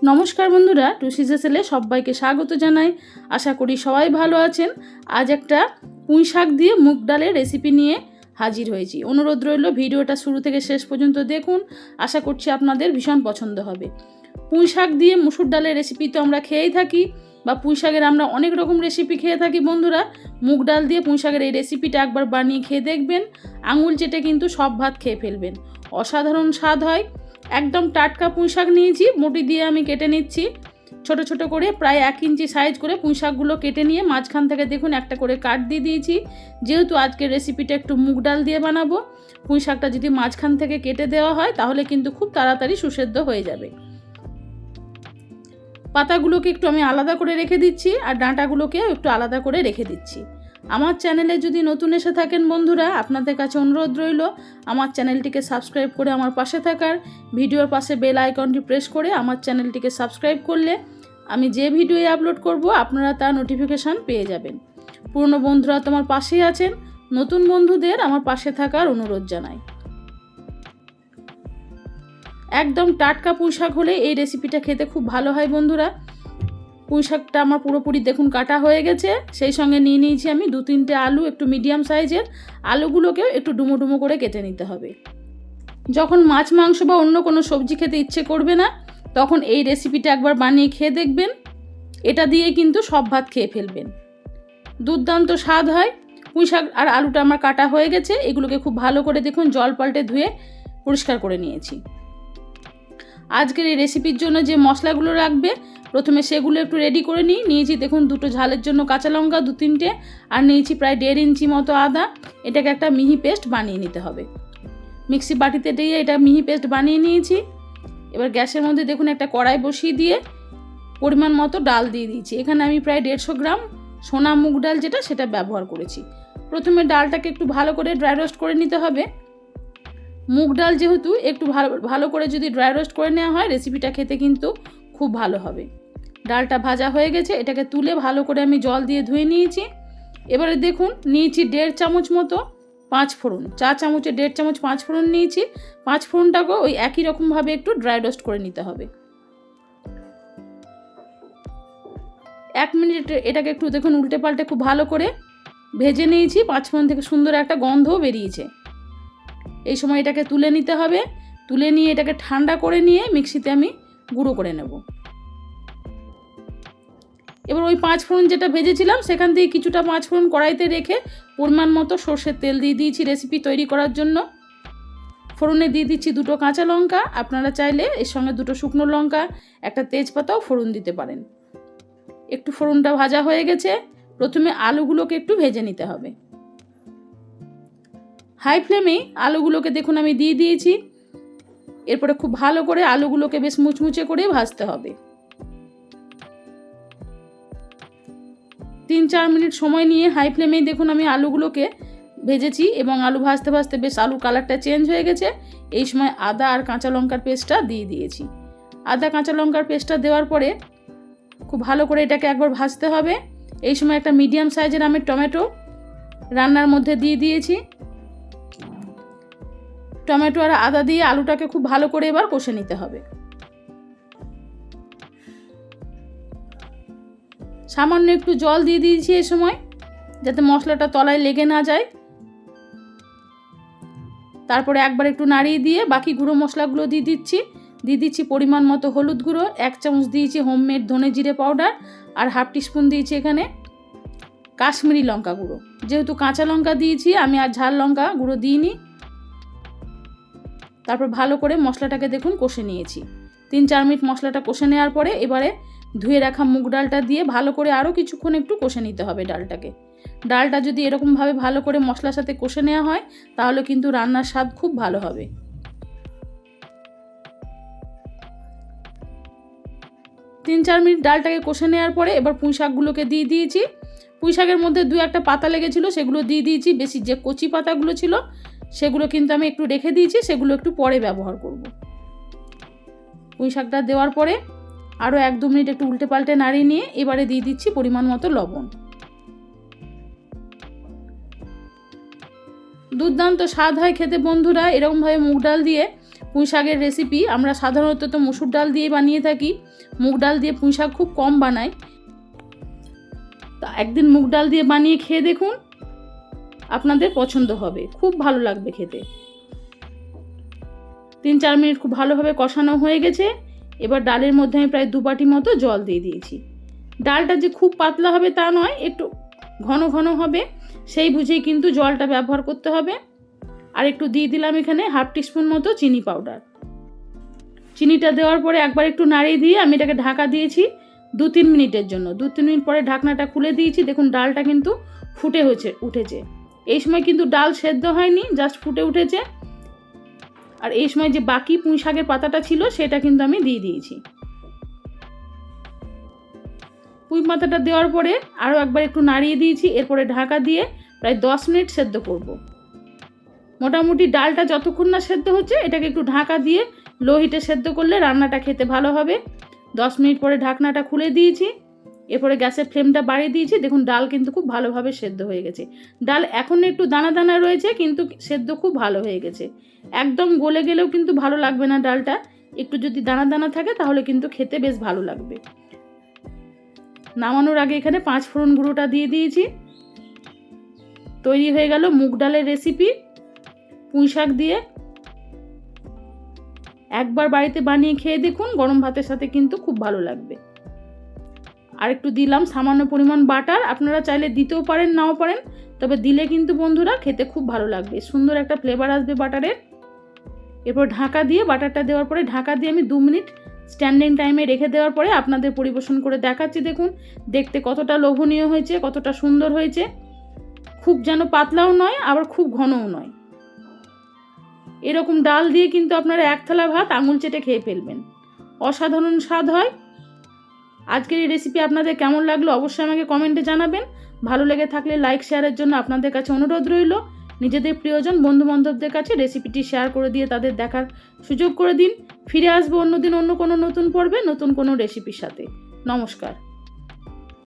নমস্কার বন্ধুরা, টুসিজেসেলে সবাইকে স্বাগত জানাই। আশা করি সবাই ভালো আছেন। আজ একটা পুঁই শাক দিয়ে মুগ ডালের রেসিপি নিয়ে হাজির হয়েছি। অনুরোধ রইল ভিডিওটা শুরু থেকে শেষ পর্যন্ত দেখুন। আশা করছি আপনাদের ভীষণ পছন্দ হবে। পুঁই শাক দিয়ে মুসুর ডালের রেসিপি তো আমরা খেয়েই থাকি, বা পুঁই শাকের আমরা অনেক রকম রেসিপি খেয়ে থাকি। বন্ধুরা, মুগ ডাল দিয়ে পুঁই শাকের এই রেসিপিটা একবার বানিয়ে খেয়ে দেখবেন, আঙুল চেটে কিন্তু সব ভাত খেয়ে ফেলবেন। অসাধারণ স্বাদ হয়। একদম টাটকা পুঁই শাক নিয়েছি, মুঠি দিয়ে আমি কেটে নিচ্ছি ছোট ছোট করে, প্রায় 1 ইঞ্চি সাইজ করে পুঁই শাকগুলো কেটে নিয়ে মাঝখান থেকে দেখুন একটা করে কাট দিয়ে দিয়েছি। যেহেতু আজকের রেসিপিটা একটু মুগ ডাল দিয়ে বানাবো, পুঁই শাকটা যদি মাঝখান থেকে কেটে দেওয়া হয় তাহলে কিন্তু খুব তাড়াতাড়ি সুসেদ্ধ হয়ে যাবে। পাতাগুলোকে একটু আমি আলাদা করে রেখে দিচ্ছি, আর ডাঁটাগুলোকেও একটু আলাদা করে রেখে দিচ্ছি। আমার চ্যানেলে যদি নতুন এসে থাকেন বন্ধুরা, আপনাদের কাছে অনুরোধ রইল আমার চ্যানেলটিকে সাবস্ক্রাইব করে আমার পাশে থাকার, ভিডিওর পাশে বেল আইকনটি প্রেস করে আমার চ্যানেলটিকে সাবস্ক্রাইব করলে আমি যে ভিডিও আপলোড করব আপনারা তার নোটিফিকেশান পেয়ে যাবেন। পুরনো বন্ধুরা তো আমার পাশেই আছেন, নতুন বন্ধুদের আমার পাশে থাকার অনুরোধ জানাই। একদম টাটকা পুঁই শাক হলে এই রেসিপিটা খেতে খুব ভালো হয় বন্ধুরা। পুঁই শাকটা আমার পুরোপুরি দেখুন কাটা হয়ে গেছে। সেই সঙ্গে নিয়ে নিয়েছি আমি 2-3টে আলু, একটু মিডিয়াম সাইজের। আলুগুলোকেও একটু ডুমো ডুমো করে কেটে নিতে হবে। যখন মাছ মাংস বা অন্য কোনো সবজি খেতে ইচ্ছে করবে না, তখন এই রেসিপিটা একবার বানিয়ে খেয়ে দেখবেন। এটা দিয়ে কিন্তু সব ভাত খেয়ে ফেলবেন। দুর্দান্ত স্বাদ হয়। পুঁই শাক আর আলুটা আমার কাটা হয়ে গেছে। এগুলোকে খুব ভালো করে দেখুন জল পাল্টে ধুয়ে পরিষ্কার করে নিয়েছি। আজকের এই রেসিপির জন্য যে মশলাগুলো লাগবে, প্রথমে সেগুলো একটু রেডি করে নিয়েছি। দেখুন 2টো ঝালের জন্য কাঁচা লঙ্কা 2-3টে, আর নিয়েছি প্রায় 1.5 ইঞ্চি মতো আদা। এটাকে একটা মিহি পেস্ট বানিয়ে নিতে হবে। মিক্সি বাটিতে দিয়ে এটা মিহি পেস্ট বানিয়ে নিয়েছি। এবার গ্যাসের মধ্যে দেখুন একটা কড়াই বসিয়ে দিয়ে পরিমাণ মতো ডাল দিয়ে দিয়েছি। এখানে আমি প্রায় 150 গ্রাম সোনা মুগ ডাল যেটা, সেটা ব্যবহার করেছি। প্রথমে ডালটাকে একটু ভালো করে ড্রাই রোস্ট করে নিতে হবে। মুগ ডাল যেহেতু একটু ভালো করে যদি ড্রাই রোস্ট করে নেওয়া হয়, রেসিপিটা খেতে কিন্তু খুব ভালো হবে। ডালটা ভাজা হয়ে গেছে, এটাকে তুলে ভালো করে আমি জল দিয়ে ধুয়ে নিয়েছি। এবারে দেখুন নিয়েছি 1.5 চামচ মতো 5 ফোড়ন। 4 চামচে 1.5 চামচ 5 ফোড়ন নিয়েছি। 5 ফোড়নটাকেও ওই একই রকমভাবে একটু ড্রাই রোস্ট করে নিতে হবে। 1 মিনিট এটাকে একটু দেখুন উল্টে পাল্টে খুব ভালো করে ভেজে নিয়েছি। 5 ফোড়ন থেকে সুন্দর একটা গন্ধও বেরিয়েছে। এই সময় এটাকে তুলে নিতে হবে। তুলে নিয়ে এটাকে ঠান্ডা করে নিয়ে মিক্সিতে আমি গুঁড়ো করে নেব। এবার ওই 5 ফোড়ন যেটা ভেজেছিলাম, সেখান থেকে কিছুটা 5 ফোড়ন কড়াইতে রেখে পরিমাণ মতো সর্ষের তেল দিয়ে দিয়েছি রেসিপি তৈরি করার জন্য। ফোড়নে দিয়ে দিচ্ছি 2টো কাঁচা লঙ্কা। আপনারা চাইলে এর সঙ্গে 2টো শুকনো লঙ্কা, একটা তেজপাতাও ফোড়ন দিতে পারেন। একটু ফোড়নটা ভাজা হয়ে গেছে। প্রথমে আলুগুলোকে একটু ভেজে নিতে হবে। হাই ফ্লেমে আলুগুলোকে দেখুন আমি দিয়ে দিয়েছি। এরপরে খুব ভালো করে আলুগুলোকে বেশ মুচমুচে করে ভাজতে হবে। 3-4 মিনিট সময় নিয়ে হাই ফ্লেমেই দেখুন আমি আলুগুলোকে ভেজেছি, এবং আলু ভাজতে ভাজতে বেশ আলু কালারটা চেঞ্জ হয়ে গেছে। এই সময় আদা আর কাঁচা লঙ্কার পেস্টটা দিয়ে দিয়েছি। আদা কাঁচা লঙ্কার পেস্টটা দেওয়ার পরে খুব ভালো করে এটাকে একবার ভাজতে হবে। এই সময় একটা মিডিয়াম সাইজের আমি টমেটো রান্নার মধ্যে দিয়ে দিয়েছি। টমেটো আর আদা দিয়ে আলুটাকে খুব ভালো করে এবার কষে নিতে হবে। সামান্য একটু জল দিয়ে দিয়েছি এই সময়, যাতে মশলাটা তলায় লেগে না যায়। তারপরে একবার একটু নাড়িয়ে দিয়ে বাকি গুঁড়ো মশলাগুলো দিয়ে দিচ্ছি পরিমাণ মতো হলুদ গুঁড়ো। 1 চামচ দিয়েছি হোমমেড ধনে জিরে পাউডার, আর হাফ টিস্পুন দিয়েছি এখানে কাশ্মীরি লঙ্কা গুঁড়ো। যেহেতু কাঁচা লঙ্কা দিয়েছি, আমি আর ঝাল লঙ্কা গুঁড়ো দিইনি। তারপর ভালো করে মশলাটাকে দেখুন কষে নিয়েছি। 3-4 মিনিট মশলাটা কষে নেওয়ার পরে এবারে ধুয়ে রাখা মুগ ডালটা দিয়ে ভালো করে আরও কিছুক্ষণ একটু কষে নিতে হবে ডালটাকে। ডালটা যদি এরকমভাবে ভালো করে মশলার সাথে কষে নেওয়া হয়, তাহলে কিন্তু রান্নার স্বাদ খুব ভালো হবে। 3-4 মিনিট ডালটাকে কষে নেওয়ার পরে এবার পুঁই শাকগুলোকে দিয়ে দিয়েছি। পুঁই শাকের মধ্যে 2-1টা পাতা লেগেছিলো, সেগুলো দিয়ে দিয়েছি। বেশি যে কচি পাতাগুলো ছিল সেগুলো কিন্তু আমি একটু রেখে দিয়েছি, সেগুলো একটু পরে ব্যবহার করব। পুঁই শাকটা দেওয়ার পরে আরও 1-2 মিনিট একটু উল্টে পাল্টে নাড়িয়ে নিয়ে এবারে দিয়ে দিচ্ছি পরিমাণ মতো লবণ। দুর্দান্ত স্বাদ হয় খেতে বন্ধুরা এরকমভাবে মুগ ডাল দিয়ে পুঁই শাকের রেসিপি আমরা সাধারণত তো মসুর ডাল দিয়ে বানিয়ে থাকি, মুগ ডাল দিয়ে পুঁই শাক খুব কম বানাই। তা একদিন মুগ ডাল দিয়ে বানিয়ে খেয়ে দেখুন, আপনাদের পছন্দ হবে, খুব ভালো লাগবে খেতে। 3-4 মিনিট খুব ভালোভাবে কষানো হয়ে গেছে। এবার ডালের মধ্যে আমি প্রায় 2 বাটি মতো জল দিয়ে দিয়েছি। ডালটা যে খুব পাতলা হবে তা নয়, একটু ঘন ঘন হবে, সেই বুঝেই কিন্তু জলটা ব্যবহার করতে হবে। আর একটু দিয়ে দিলাম এখানে 1/2 টিস্পুন মতো চিনি পাউডার। চিনিটা দেওয়ার পরে একবার একটু নাড়িয়ে দিয়ে আমি এটাকে ঢাকা দিয়েছি 2-3 মিনিটের জন্য। 2-3 মিনিট পরে ঢাকনাটা খুলে দিয়েছি। দেখুন ডালটা কিন্তু ফুটে উঠেছে। এই সময় কিন্তু ডাল সেদ্ধ হয়নি, জাস্ট ফুটে উঠেছে। আর এই সময় যে বাকি পুঁই শাকের পাতাটা ছিল সেটা কিন্তু আমি দিয়ে দিয়েছি। পুঁই পাতাটা দেওয়ার পরে আরও একবার একটু নাড়িয়ে দিয়েছি। এরপরে ঢাকা দিয়ে প্রায় 10 মিনিট সেদ্ধ করব। মোটামুটি ডালটা যতক্ষণ না সেদ্ধ হচ্ছে এটাকে একটু ঢাকা দিয়ে লো হিটে সেদ্ধ করলে রান্নাটা খেতে ভালো হবে। 10 মিনিট পরে ঢাকনাটা খুলে দিয়েছি। এরপরে গ্যাসের ফ্লেমটা বাড়িয়ে দিয়েছি। দেখুন ডাল কিন্তু খুব ভালোভাবে সেদ্ধ হয়ে গেছে। ডাল এখন একটু দানা দানা রয়েছে, কিন্তু সেদ্ধ খুব ভালো হয়ে গেছে। একদম গলে গেলেও কিন্তু ভালো লাগবে না ডালটা, একটু যদি দানা দানা থাকে তাহলে কিন্তু খেতে বেশ ভালো লাগবে। নামানোর আগে এখানে 5 ফোড়ন গুঁড়োটা দিয়ে দিয়েছি। তৈরি হয়ে গেল মুগ ডালের রেসিপি পুঁই শাক দিয়ে। একবার বাড়িতে বানিয়ে খেয়ে দেখুন, গরম ভাতের সাথে কিন্তু খুব ভালো লাগবে। আর একটু দিলাম সামান্য পরিমাণ বাটার, আপনারা চাইলে দিতেও পারেন নাও পারেন, তবে দিলে কিন্তু বন্ধুরা খেতে খুব ভালো লাগবে, সুন্দর একটা ফ্লেভার আসবে বাটারের। এরপর ঢাকা দিয়ে বাটারটা দেওয়ার পরে ঢাকা দিয়ে আমি 2 মিনিট স্ট্যান্ডিং টাইমে রেখে দেওয়ার পরে আপনাদের পরিবেশন করে দেখাচ্ছি। দেখুন দেখতে কতটা লোভনীয় হয়েছে, কতটা সুন্দর হয়েছে। খুব যেন পাতলাও নয়, আবার খুব ঘনও নয়। এরকম ডাল দিয়ে কিন্তু আপনারা 1 থালা ভাত আঙুল চেটে খেয়ে ফেলবেন, অসাধারণ স্বাদ হয়। আজকের এই রেসিপি আপনাদের কেমন লাগলো অবশ্যই আমাকে কমেন্টে জানাবেন। ভালো লেগে থাকলে লাইক শেয়ারের জন্য আপনাদের কাছে অনুরোধ রইল। নিজেদের প্রিয়জন বন্ধু বান্ধবদের কাছে রেসিপিটি শেয়ার করে দিয়ে তাদের দেখার সুযোগ করে দিন। ফিরে আসবো অন্যদিন অন্য কোনো নতুন পর্বে নতুন কোনো রেসিপির সাথে। নমস্কার।